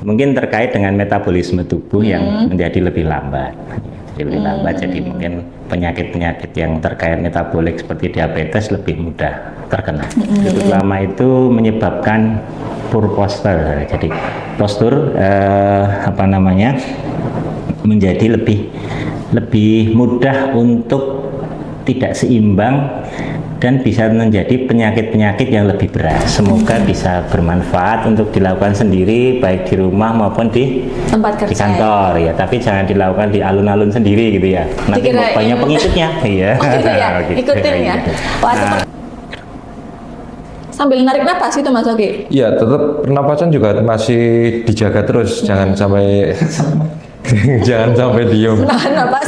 mungkin terkait dengan metabolisme tubuh yang menjadi lebih lambat. Jadi mungkin penyakit-penyakit yang terkait metabolik seperti diabetes lebih mudah terkena. Duduk lama itu menyebabkan poor posture, jadi postur menjadi lebih mudah untuk tidak seimbang dan bisa menjadi penyakit-penyakit yang lebih berat. Semoga bisa bermanfaat untuk dilakukan sendiri baik di rumah maupun di tempat kerja, di kantor ya. Tapi jangan dilakukan di alun-alun sendiri gitu ya. Nanti banyak pengikutnya. Iya. Oh gitu ya, ikutin ya. Wah, sambil narik napas itu Mas Oki. Iya, tetap pernapasan juga masih dijaga terus, jangan sampai jangan sampai diem. Nahan napas.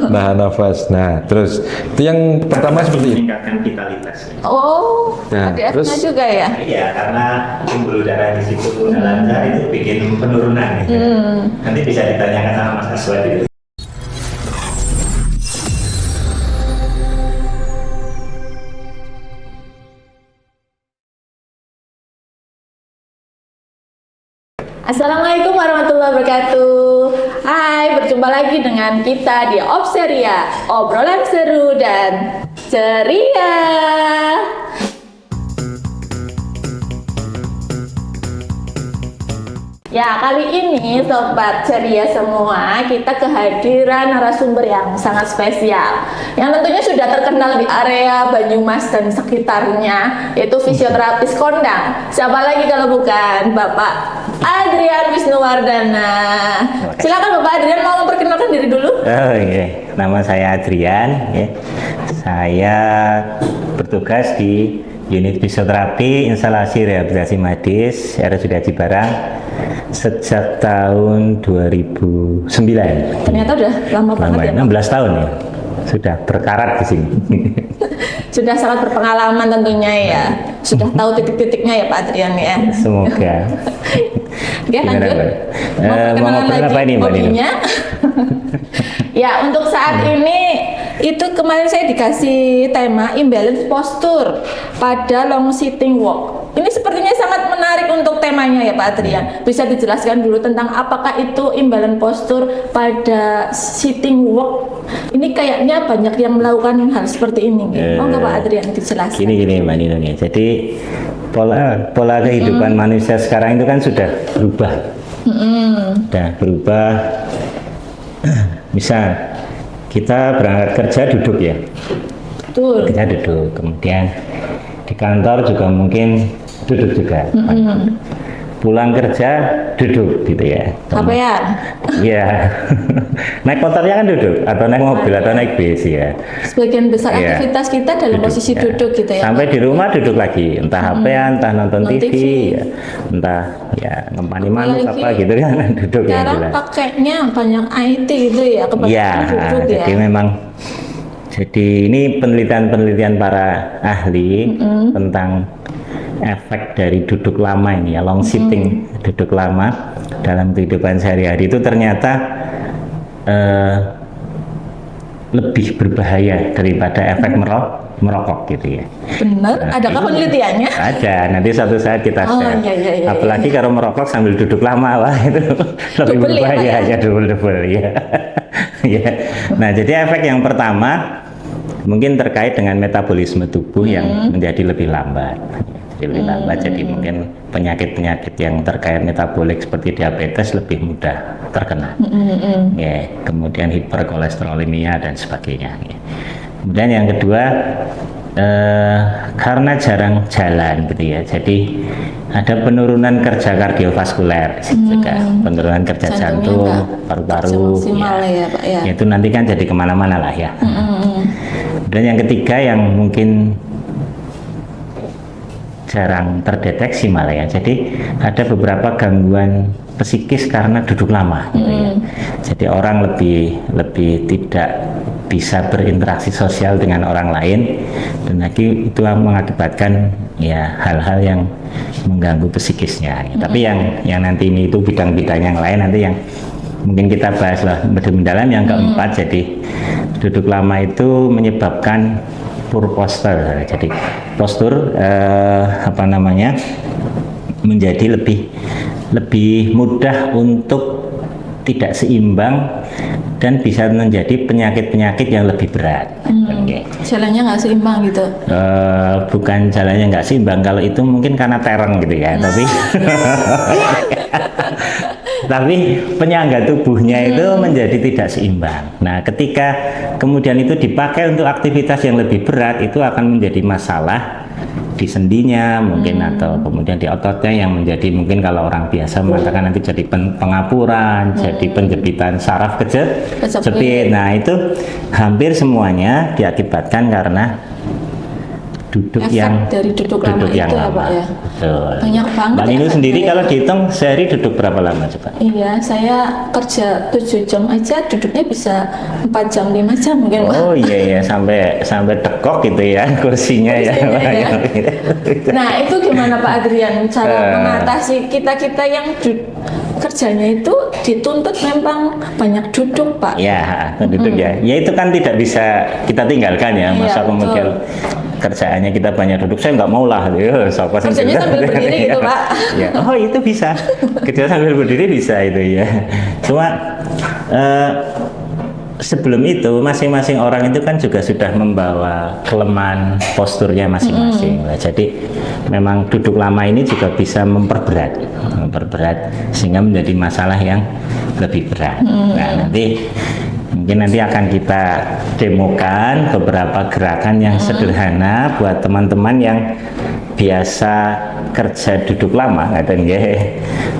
Nahan nafas. Nah, terus itu yang pertama seperti itu. Meningkatkan vitalitas. Oh, Nah, ada terus- F-nya juga ya? Iya, karena pembuluh darah di situ lancar itu bikin penurunan. Gitu. Nanti bisa ditanyakan sama Mas Aswad itu. Assalamualaikum warahmatullahi wabarakatuh. Hai, berjumpa lagi dengan kita di Opseria, obrolan seru dan ceria. Ya, kali ini Sobat Ceria semua, kita kehadiran narasumber yang sangat spesial yang tentunya sudah terkenal di area Banyumas dan sekitarnya, yaitu fisioterapis kondang. Siapa lagi kalau bukan Bapak Adrian Wisnuwardana. Silakan Bapak Adrian, mau memperkenalkan diri dulu. Oh iya, nama saya Adrian. Ya. Saya bertugas di unit fisioterapi instalasi rehabilitasi medis RSUD Haji Barang sejak tahun 2009. Ternyata udah lama banget ya, 16 tahun ya. Sudah berkarat di sini. sudah sangat berpengalaman tentunya ya. Sudah tahu titik-titiknya ya Pak Adrian ya. Semoga. Ya lanjut. Mau ngobrol apa ini Mbak Nino? hobinya. Ya, untuk saat ini itu kemarin saya dikasih tema imbalance postur pada long sitting walk. Ini sepertinya sangat menarik untuk temanya ya Pak Adrian. Bisa dijelaskan dulu tentang apakah itu imbalance postur pada sitting walk? Ini kayaknya banyak yang melakukan hal seperti ini. Mau nggak Pak Adrian dijelaskan? Gini Mbak Nino nih. Jadi pola kehidupan manusia sekarang itu kan sudah berubah. Sudah berubah. Misal kita berangkat kerja duduk ya. Betul. Kita duduk, kemudian di kantor juga mungkin duduk juga. Pulang kerja duduk gitu ya. Apa ya? Iya. Naik motornya kan duduk atau naik mobil atau naik bis ya. Sebagian besar Iya. aktivitas kita dalam posisi ya. duduk gitu ya. Sampai Pak? di rumah duduk lagi, entah HP-an, entah nonton Nonton TV, TV. ya. Entah ya ngempani manuk Apalagi apa gitu kan duduk ya Sekarang jelas. pakainya banyak IT gitu ya, kebanyakan Iya, duduk ya. jadi memang ini penelitian-penelitian para ahli tentang efek dari duduk lama ini ya, long sitting, duduk lama dalam kehidupan sehari-hari itu ternyata lebih berbahaya daripada efek merokok gitu ya. Bener, adakah penelitiannya? Ada, nanti suatu saat kita Oh, share. iya. Apalagi kalau merokok sambil duduk lama, wah itu lebih Double ya, Pak, berbahaya ya? ya, double ya. Ya. Nah, jadi efek yang pertama mungkin terkait dengan metabolisme tubuh yang menjadi lebih lambat. Jadi mungkin penyakit-penyakit yang terkait metabolik seperti diabetes lebih mudah terkena. Ya, kemudian hiperkolesterolemia dan sebagainya. Ya. Kemudian yang kedua karena jarang jalan gitu ya, jadi ada penurunan kerja kardiovaskuler juga, penurunan kerja Jantungnya jantung, nggak paru-paru, maksimal ya Pak ya. itu nanti kan jadi kemana-mana lah ya. Dan yang ketiga yang mungkin jarang terdeteksi malah ya, jadi ada beberapa gangguan psikis karena duduk lama gitu ya. Jadi orang lebih tidak bisa berinteraksi sosial dengan orang lain, dan lagi itu mengakibatkan ya hal-hal yang mengganggu psikisnya. Tapi yang nanti ini itu bidang-bidang yang lain nanti yang mungkin kita bahas lah lebih mendalam. Yang keempat, jadi duduk lama itu menyebabkan poor posture, jadi postur menjadi lebih mudah untuk tidak seimbang dan bisa menjadi penyakit-penyakit yang lebih berat. Oke. Jalannya nggak seimbang gitu. Bukan jalannya nggak seimbang, kalau itu mungkin karena tereng gitu ya, tapi penyangga tubuhnya itu menjadi tidak seimbang. Nah, ketika kemudian itu dipakai untuk aktivitas yang lebih berat, itu akan menjadi masalah di sendinya mungkin, atau kemudian di ototnya yang menjadi, mungkin kalau orang biasa mengatakan nanti jadi pengapuran, jadi penjepitan saraf kejepit. Nah, itu hampir semuanya diakibatkan karena duduk Efek dari duduk lama yang itu ya, lama. Pak ya. Betul. Banyak banget. Mbak Ninu efeknya sendiri ya. kalau dihitung sehari duduk berapa lama coba? Iya, saya kerja 7 jam aja duduknya bisa 4 jam 5 jam mungkin, Pak. Oh iya sampai tekok gitu ya kursinya ya. Nah, itu gimana Pak Adrian cara mengatasi kita yang kerjanya itu dituntut memang banyak duduk, Pak? Ya, duduk ya. Ya itu kan tidak bisa kita tinggalkan ya. Masa Iya, kemudian kerjaannya kita banyak duduk, saya nggak mau lah. Kerjanya sambil berdiri gitu, Pak. Ya. Oh itu bisa. Kerja sambil berdiri bisa itu ya. Cuma sebelum itu masing-masing orang itu kan juga sudah membawa kelemahan posturnya masing-masing. Jadi memang duduk lama ini juga bisa memperberat sehingga menjadi masalah yang lebih berat. Nah, mungkin nanti akan kita demokan beberapa gerakan yang sederhana buat teman-teman yang biasa kerja duduk lama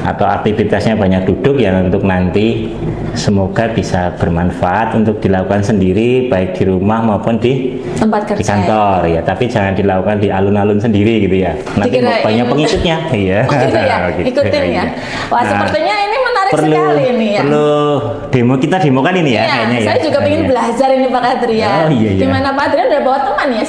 atau aktivitasnya banyak duduk, yang untuk nanti semoga bisa bermanfaat untuk dilakukan sendiri baik di rumah maupun di tempat kerja, di kantor ya, tapi jangan dilakukan di alun-alun sendiri gitu ya, nanti banyak pengikutnya. Iya. Gitu ya, ikutin ya. Wah, sepertinya ini menarik sekali ini ya. Perlu kita demokan ini ya, iya, kayaknya ya. saya juga ingin belajar ini Pak Adrian. Oh, iya. Gimana Pak Adrian udah bawa teman ya?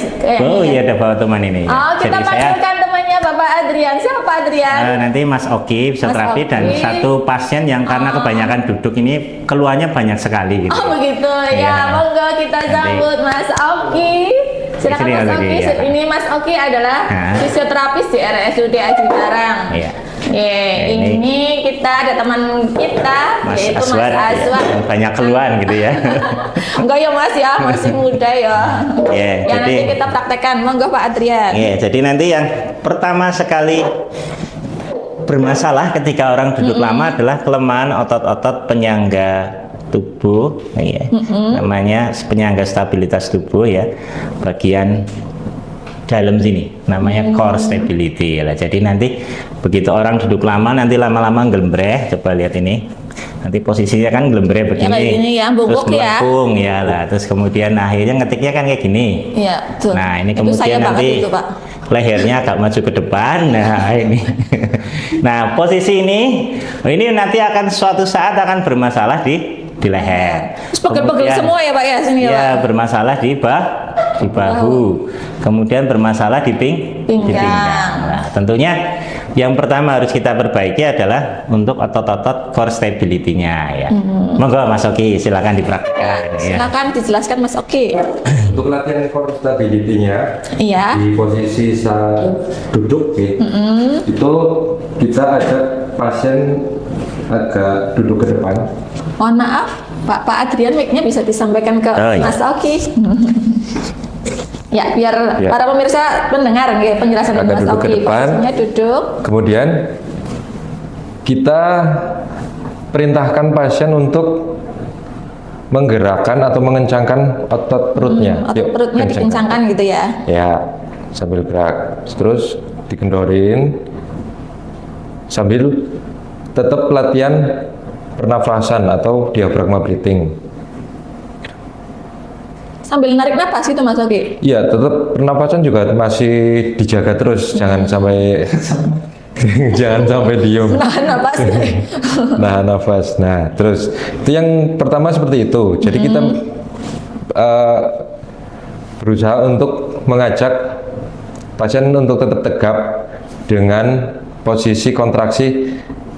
Iya, ada bawa teman ini. Oh, kita panggilkan temannya Bapak Adrian. Siapa Pak Adrian? Nanti Mas Oki, fisioterapi, dan satu pasien yang karena kebanyakan duduk ini keluhannya banyak sekali gitu. Oh begitu ya, monggo kita sambut Mas Oki. Silakan Mas Oki. Ini Mas Oki adalah fisioterapis di RSUD Aji Barang. Iya. Ini kita ada teman kita, yaitu Mas Aswar. Ya, banyak keluhan gitu ya. Enggak ya Mas ya, masih muda ya. Ya, jadi nanti kita praktekkan, monggo Pak Adrian. Ya, jadi nanti yang pertama sekali bermasalah ketika orang duduk lama adalah kelemahan otot-otot penyangga tubuh, ya. Namanya penyangga stabilitas tubuh ya, bagian dalam sini namanya core stability ya. Jadi nanti begitu orang duduk lama, nanti lama-lama gelembreh. Coba lihat ini, nanti posisinya kan gelembreh begini ya, terus melengkung ya lah, terus kemudian akhirnya ngetiknya kan kayak gini. Iya, betul. Nah ini itu kemudian nanti itu, Pak. Lehernya agak maju ke depan. Nah ini nah posisi ini nanti akan suatu saat akan bermasalah di leher. Pegel-pegel semua ya Pak ya sini ya, Pak? Bermasalah di bahu, kemudian bermasalah di pinggang. Nah, tentunya yang pertama harus kita perbaiki adalah untuk otot-otot core stability-nya ya. Monggo Mas Oki, silakan dipraktikkan. Silakan dijelaskan Mas Oki. Untuk latihan core stability-nya, iya, di posisi saat duduk itu kita ajak pasien agak duduk ke depan. Mohon maaf, Pak Adrian, mic-nya bisa disampaikan ke Mas Oki. Ya, biar para pemirsa mendengar penjelasan dari Mas Oki. Posisinya duduk. Kemudian kita perintahkan pasien untuk menggerakkan atau mengencangkan otot perutnya. Otot perutnya dikencangkan gitu ya. Ya, sambil gerak. Terus dikendorin sambil tetap latihan pernafasan atau diafragma breathing. Sambil narik napas itu Mas Oki? Iya, tetap pernapasan juga masih dijaga terus, jangan sampai diem. Nahan napas. Nahan nafas. Nah, terus itu yang pertama seperti itu. Jadi kita berusaha untuk mengajak pasien untuk tetap tegap dengan posisi kontraksi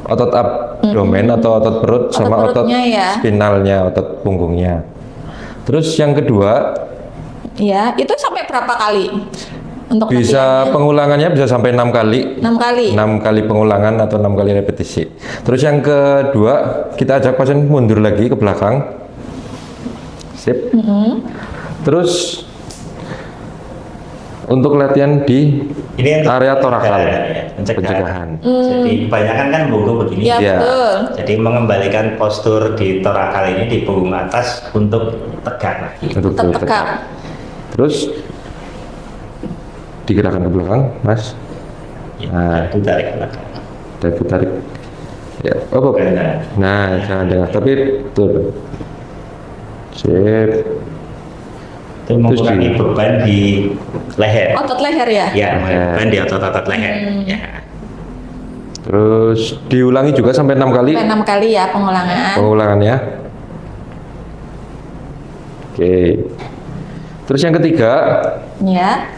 otot abdomen atau otot perut sama otot spinalnya, otot punggungnya. Terus yang kedua, ya, itu sampai berapa kali? Untuk bisa latihannya? pengulangannya bisa sampai 6 kali. 6 kali. 6 kali pengulangan atau 6 kali repetisi. Terus yang kedua, kita ajak pasien mundur lagi ke belakang. Sip. Terus untuk latihan di Ini untuk area torakal, pencegahan. Jadi kebanyakan kan bungkuk begini. Ya, Ya. betul. Jadi mengembalikan postur di torakal ini di punggung atas untuk tegak lagi. untuk Tetap tegak. Terus digerakkan ke belakang, Mas. Ya, Nah. itu tarik ke belakang. Tarik. Ya, oh. Nah, jangan dengar, tapi betul. Sip. Itu mengurangi beban di leher. Otot leher ya? Ya, beban di otot-otot leher. Ya. Terus diulangi juga sampai 6 kali Sampai 6 kali ya pengulangannya. Oke. Terus yang ketiga, Ya.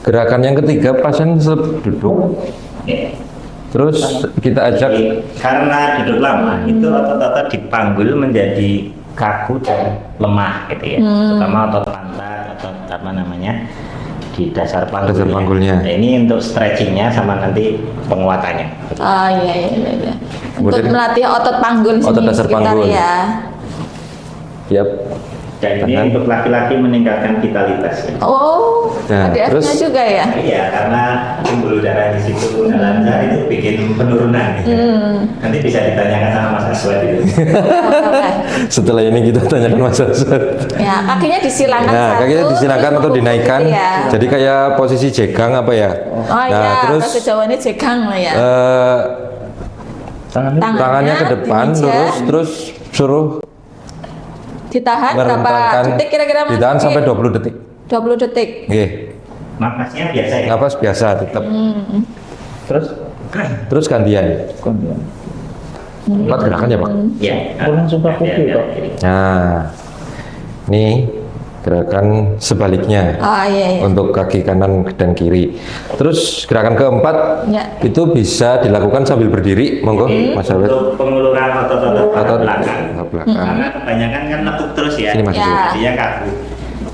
gerakan yang ketiga pasien duduk. Ya. Terus kita ajak Jadi, karena duduk lama itu otot-otot di panggul menjadi kaku dan lemah gitu ya, terutama otot pantat, otot apa namanya di dasar panggulnya. Dasar panggulnya. Nah, ini untuk stretchingnya sama nanti penguatannya. Oh iya. Untuk Kemudian melatih otot panggul otot sini dasar sekitar panggul. ya. Yap. Dan ini Tahan. untuk laki-laki meningkatkan vitalitas. Oh, Nah, ada F-nya terus- juga ya? Iya, karena pembuluh darah di situ nggak lancar itu bikin penurunan. Gitu. Nanti bisa ditanyakan sama Mas Aswad itu. Oke. Setelah ini kita tanyakan Mas Aswad. Ya, kakinya disilakan Nah, satu, kakinya disilakan terus atau bungkuk dinaikkan. gitu ya. Jadi kayak posisi jegang apa ya? Oh Nah, iya, terus bahasa Jawanya jegang lah ya. tangannya ke depan, dimijat, terus suruh ditahan berapa merentangkan, detik kira-kira Mas? ditahan sampai 20 detik. 20 detik. Oke, Napasnya biasa ya. napas biasa tetap. Terus Terus gantian. 4 gerakan ya Pak? ya. Langsung ke kaki, Pak. Nah, ini gerakan sebaliknya Oh iya. untuk kaki kanan dan kiri. Terus gerakan keempat Ya. itu bisa dilakukan sambil berdiri, monggo Mas Awet. Untuk penguluran otot-otot paha Otot belakang. paha belakang. Karena kebanyakan kan nekuk terus ya. Sini, Mas. Ya. Jadinya kaku.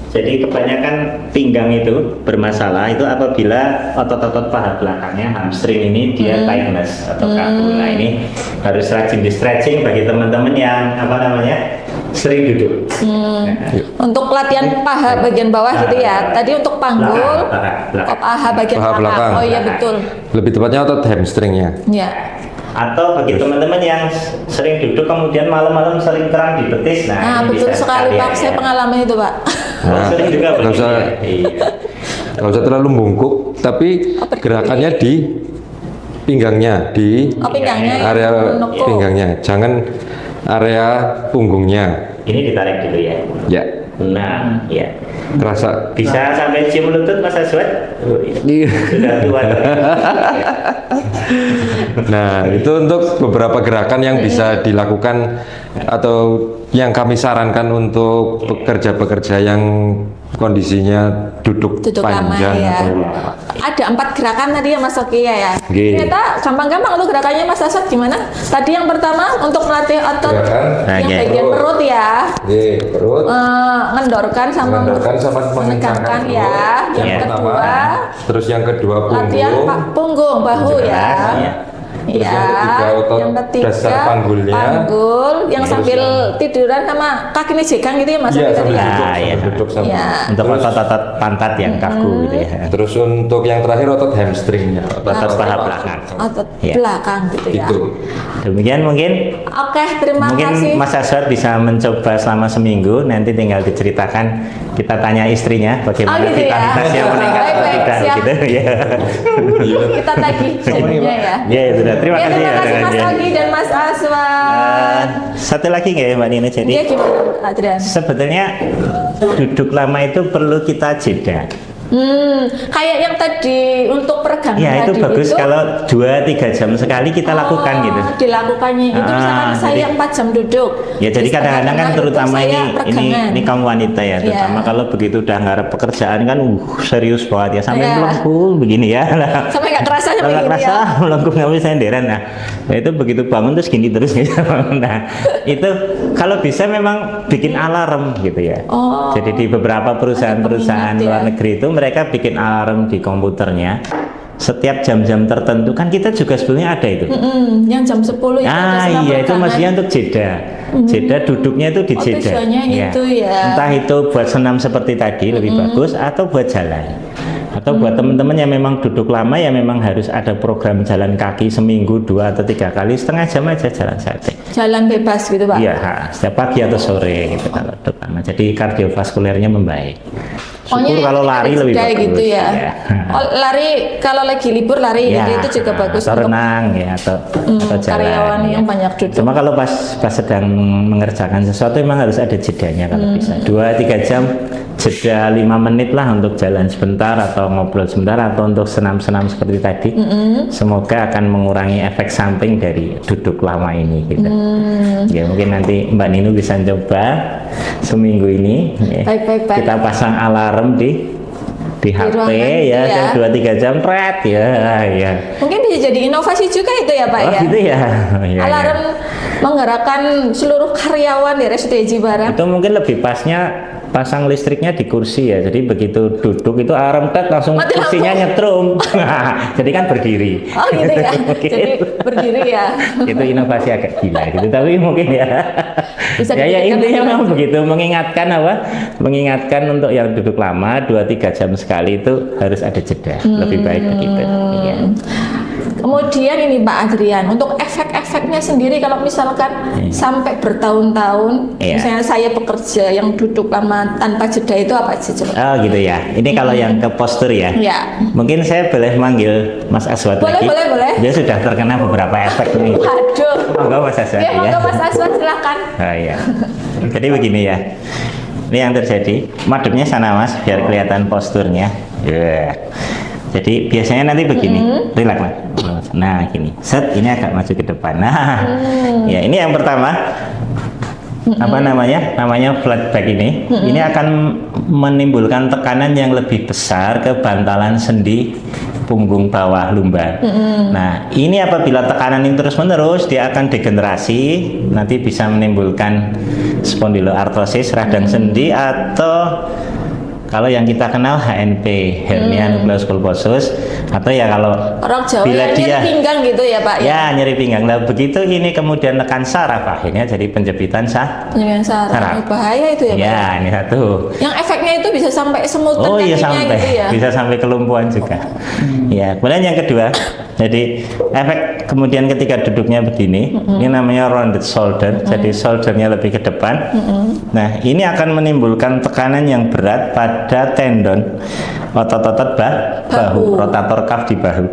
Jadi kebanyakan pinggang itu bermasalah itu apabila otot-otot paha belakangnya hamstring ini dia tightness atau kaku. Nah ini harus rajin di stretching bagi teman-teman yang apa namanya sering duduk. Untuk latihan paha bagian bawah gitu ya. Tadi untuk panggul, Belakang. oh, paha bagian Paha belakang. Oh iya betul. Lebih tepatnya otot hamstringnya. Ya. Atau bagi teman-teman yang sering duduk kemudian malam-malam sering kram di betis. Nah, ini betul bisa sekali sekalian Pak, saya ya. pengalaman itu Pak. Nah, Sering juga nggak begini usah ya. Iya. nggak usah terlalu bungkuk, tapi berdiri. gerakannya di pinggangnya, di Oh pinggangnya ya, area menekuk. pinggangnya, jangan area punggungnya. Ini ditarik dulu ya. Ya, Nah, ya. terasa. Bisa sampai cium lutut Mas Aswad? Oh, iya. Iya. Sudah tua. Nah, itu untuk beberapa gerakan yang bisa dilakukan atau yang kami sarankan untuk pekerja-pekerja yang kondisinya duduk Duduk lama panjang ya. atau Ada 4 gerakan tadi ya Mas Oki ya. Oke. Ternyata gampang-gampang untuk gerakannya Mas Asad gimana? Tadi yang pertama untuk melatih otot Gerakan. yang Nah, bagian perut. perut ya. Oke, perut. Ngendorkan sama Mengendorkan sama menegangkan perut. ya. Yang Ya. kedua Terus yang kedua latihan punggung. punggung bahu ya. Ya. Terus Ya, yang ketiga otot yang ketiga dasar panggulnya. panggul yang Terus sambil yang- tiduran sama kakinya jegang gitu ya Mas Iya, Oki tadi sambil ya. duduk, Ah, iya. sambil duduk sambil. Ya. Untuk otot-otot pantat yang kaku gitu ya. Terus untuk yang terakhir otot hamstringnya, Otot paha belakang. Otot Ya. belakang gitu ya. Itu. Demikian mungkin Oke, terima mungkin kasih. Mas Aswad bisa mencoba selama seminggu, nanti tinggal diceritakan, kita tanya istrinya bagaimana Oh, gitu ya. vitalitas yang meningkat atau Baik, tidak siap. gitu ya. Kita tagih jadinya ya. Ya, sudah. Terima Ya, kasih terima kasih Mas Adrian. Ogi dan Mas Aswan. Satu lagi nggak ya Mbak Nina? Jadi Dia gimana Adrian? sebetulnya duduk lama itu perlu kita jeda. Kayak yang tadi untuk peregangan Ya itu tadi bagus kalau 2-3 jam sekali kita lakukan gitu. Dilakukannya itu misalkan saya 4 jam duduk. Ya jadi kadang-kadang kan terutama ini kaum wanita ya, terutama kalau begitu udah ngarep pekerjaan kan serius banget ya sampai melengkung begini ya. Sampai nggak kerasa sampai nggak kerasa melengkung sampai senderan. Nah itu begitu bangun terus gini terus gitu. Nah itu kalau bisa memang bikin alarm gitu ya. Jadi di beberapa perusahaan-perusahaan luar negeri itu mereka bikin alarm di komputernya setiap jam-jam tertentu, kan kita juga sebetulnya ada itu. Yang jam 10 itu iya itu maksudnya untuk jeda. Jeda duduknya itu di jeda. Itu ya. Entah itu buat senam seperti tadi lebih bagus atau buat jalan. Atau buat teman-teman yang memang duduk lama ya memang harus ada program jalan kaki seminggu 2 atau 3 kali, setengah jam aja jalan santai. Jalan bebas gitu Pak? Iya, setiap pagi atau sore gitu kalau duduk lama. Jadi kardiovaskulernya membaik. Syukur kalau lari lebih bagus. Gitu ya. Lari kalau lagi libur lari itu juga bagus atau renang ya atau jalan. Karyawan yang banyak duduk. Cuma kalau pas sedang mengerjakan sesuatu memang harus ada jedanya kalau bisa. 2-3 jam jeda 5 menit lah untuk jalan sebentar atau ngobrol sebentar atau untuk senam-senam seperti tadi. Semoga akan mengurangi efek samping dari duduk lama ini gitu. Ya mungkin nanti Mbak Ninu bisa coba seminggu ini. Baik. Kita pasang alarm di HP ya 2-3 jam red ya. Mungkin bisa jadi inovasi juga itu ya Pak ya. Gitu ya. Alarm menggerakkan seluruh karyawan di RSUD Jibara. Itu mungkin lebih pasnya pasang listriknya di kursi ya, jadi begitu duduk itu alarm langsung kursinya nyetrum. Jadi kan berdiri. Gitu ya. Jadi berdiri ya. Itu inovasi agak gila gitu, tapi mungkin ya. Bisa ya intinya memang begitu, mengingatkan untuk yang duduk lama 2-3 jam sekali itu harus ada jeda, lebih baik begitu. Ya. Kemudian ini Pak Adrian, untuk efek-efeknya sendiri kalau misalkan sampai bertahun-tahun, misalnya saya bekerja yang duduk lama tanpa jeda itu apa sih? Gitu ya. Ini kalau yang ke postur ya. Mungkin saya boleh manggil Mas Aswad lagi. Boleh. Dia sudah terkena beberapa efek ini. Waduh. Monggo Mas Aswad ya. Monggo Mas Aswad silakan. Iya. Jadi begini ya. Ini yang terjadi. Madepnya sana Mas, biar kelihatan posturnya. Jadi biasanya nanti begini, relax lah. Nah gini, set ini agak maju ke depan. Nah, ya ini yang pertama. Apa namanya? Namanya flat back ini. Ini akan menimbulkan tekanan yang lebih besar ke bantalan sendi punggung bawah lumbar. Nah, ini apabila tekanan ini terus-menerus dia akan degenerasi, nanti bisa menimbulkan spondyloartrosis radang sendi atau kalau yang kita kenal HNP, hernia nucleus pulposus, atau ya kalau orang Jawa bila dia nyeri pinggang gitu ya Pak ya nyeri pinggang. Nah begitu ini kemudian tekan saraf, akhirnya jadi penjepitan saraf. Bahaya itu ya Pak. Ya ini satu. Yang efeknya itu bisa sampai semut sampai gitu ya. Bisa sampai kelumpuhan juga. Ya kemudian yang kedua, jadi efek kemudian ketika duduknya begini, ini namanya rounded shoulder, jadi shouldernya lebih ke depan. Nah ini akan menimbulkan tekanan yang berat pada tendon otot-otot bahu, rotator cuff di bahu,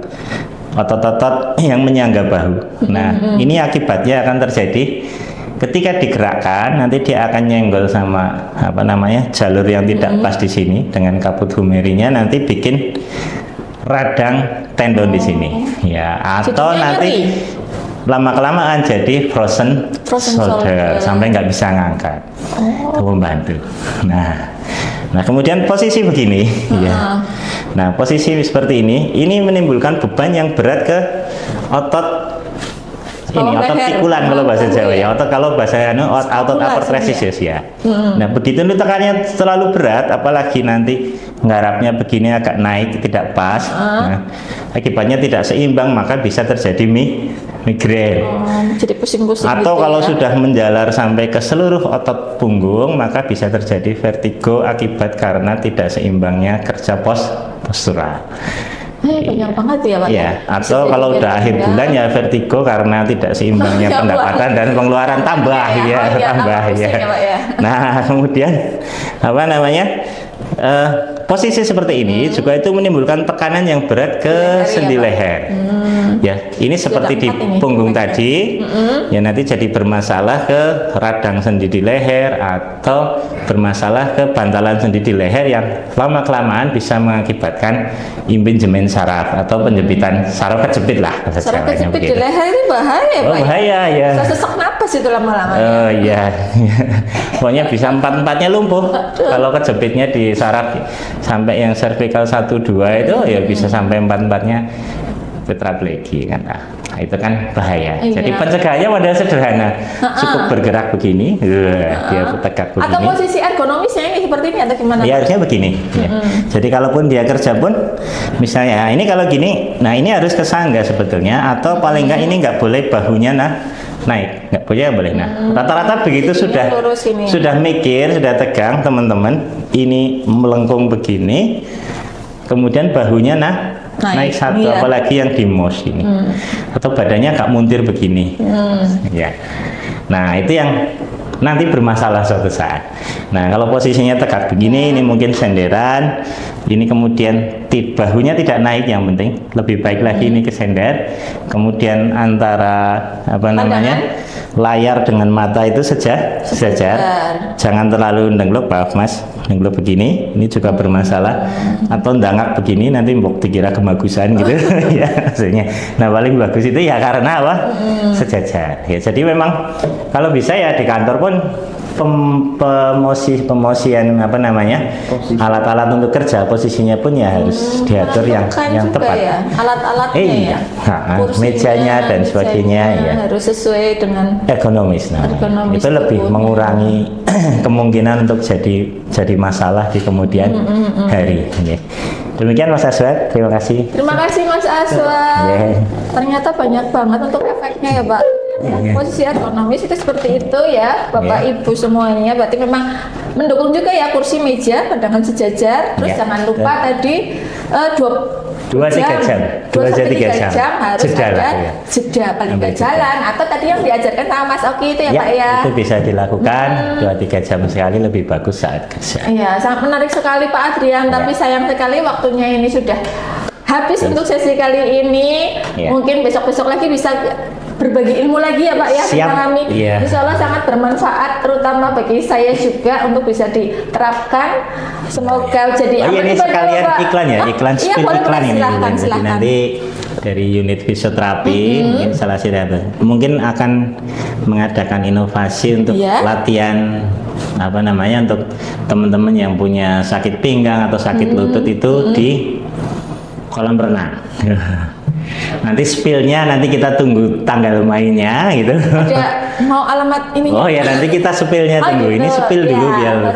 otot-otot yang menyangga bahu. Nah ini akibatnya akan terjadi ketika digerakkan, nanti dia akan nyenggol sama jalur yang tidak pas di sini dengan kaput humerinya, nanti bikin radang tendon di sini ya, atau nanti lama-kelamaan jadi frozen shoulder sampai nggak bisa ngangkat. Itu membantu. Nah kemudian posisi begini ya. Nah posisi seperti ini menimbulkan beban yang berat ke otot otot pikulan kalau bahasa Jawa ya, otot kalau bahasa otot upper trapezius ya. Nah begitu ini tekanannya terlalu berat, apalagi nanti nggarapnya begini agak naik tidak pas, nah, akibatnya tidak seimbang, maka bisa terjadi migrain. Jadi pusing-pusing. Atau gitu kalau ya. sudah menjalar sampai ke seluruh otot punggung, maka bisa terjadi vertigo akibat karena tidak seimbangnya kerja postural. Banyak banget ya Pak. Ya, atau kalau udah akhir bulan ya vertigo karena tidak seimbangnya pendapatan dan pengeluaran tambah tambah ya. Nah, kemudian posisi seperti ini juga itu menimbulkan tekanan yang berat ke sendi leher. Ya, ini seperti di punggung tadi, ya nanti jadi bermasalah ke radang sendi di leher atau bermasalah ke bantalan sendi di leher yang lama-kelamaan bisa mengakibatkan impinjemen saraf atau penjepitan saraf kejepit lah. Saraf kejepit di leher ini bahaya, Pak. Bahaya ya. Bisa sesak napas itu lama-lama. Oh iya, pokoknya bisa empat-empatnya lumpuh. Kalau kejepitnya di saraf sampai yang cervical 1, 2 itu ya bisa sampai empat-empatnya tetraplegi kan. Nah, itu kan bahaya. Jadi pencegahannya model sederhana, cukup bergerak begini, dia tegak begini. Atau posisi ergonomisnya ini seperti ini atau gimana? Ya harusnya begini. Ya. Jadi kalaupun dia kerja pun, misalnya ini kalau gini, nah ini harus ke sangga sebetulnya, atau paling enggak ini nggak boleh bahunya naik, nggak boleh. Nah rata-rata begitu sudah mikir, sudah tegang teman-teman, ini melengkung begini, kemudian bahunya naik satu, apalagi yang di mos ini, atau badannya agak muntir begini, ya. Nah itu yang nanti bermasalah suatu saat. Nah kalau posisinya tegak begini, ini mungkin senderan, ini kemudian bahunya tidak naik, yang penting lebih baik lagi ini kesender, kemudian antara layar dengan mata itu sejajar, jangan terlalu nengglok, maaf mas, nengglok begini, ini juga bermasalah, atau ndangak begini nanti mbok dikira kemagusan gitu. Ya maksudnya. Nah paling bagus itu ya karena apa? Sejajar. Ya jadi memang kalau bisa ya di kantor pun pemosian alat-alat untuk kerja, posisinya pun ya harus diatur yang tepat ya, alat-alatnya mejanya dan sebagainya ya harus sesuai dengan ergonomis. Itu lebih mengurangi kemungkinan untuk jadi masalah di kemudian hari. Demikian Mas Aswad, terima kasih. Terima kasih Mas Aswad. Ternyata banyak banget untuk efeknya ya Pak. Posisi ergonomis itu seperti itu ya Bapak Ibu semuanya, berarti memang mendukung juga ya kursi meja pandangan sejajar, terus jangan lupa tadi 2-3 jam harus ada jeda paling nggak jalan, atau tadi yang diajarkan sama Mas Oki itu ya Pak ya, itu bisa dilakukan 2-3 jam sekali, lebih bagus saat kerja. Iya, sangat menarik sekali Pak Adrian, tapi sayang sekali waktunya ini sudah habis untuk sesi kali ini. Mungkin besok-besok lagi bisa berbagi ilmu lagi ya Pak ya dengan kami. Insya Allah sangat bermanfaat, terutama bagi saya juga untuk bisa diterapkan. Semoga jadi ini sekalian iklan ya, iklan ini. Jadi nanti dari unit fisioterapi mungkin salah mungkin akan mengadakan inovasi untuk latihan untuk teman-teman yang punya sakit pinggang atau sakit lutut itu di kolam renang. Nanti spillnya nanti kita tunggu tanggal mainnya gitu. Ada mau alamat ini? Oh ya nanti kita spillnya tunggu. Gitu. Ini spill dulu biar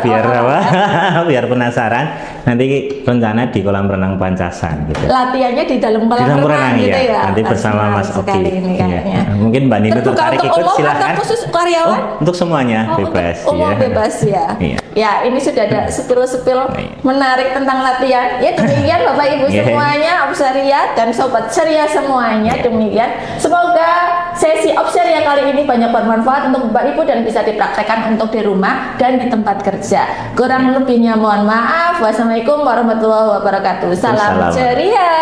biar penasaran. Nanti rencana di kolam renang Pancasan gitu. Latihannya di dalam kolam renang gitu ya. Nanti bersama Mas Oki. Ya. Mungkin Mbak Nino tertarik ikut, silahkan. Khusus karyawan? Untuk semuanya bebas. Bebas ya. Ya ini sudah ada spill menarik tentang latihan. Ya demikian Bapak Ibu semuanya, Obseria dan Sobat Ceria semuanya, demikian. Semoga sesi Obseria kali ini banyak bermanfaat untuk Bapak Ibu dan bisa dipraktekkan untuk di rumah dan di tempat kerja. Kurang lebihnya mohon maaf. Wassalamualaikum warahmatullahi wabarakatuh. Salam ceria.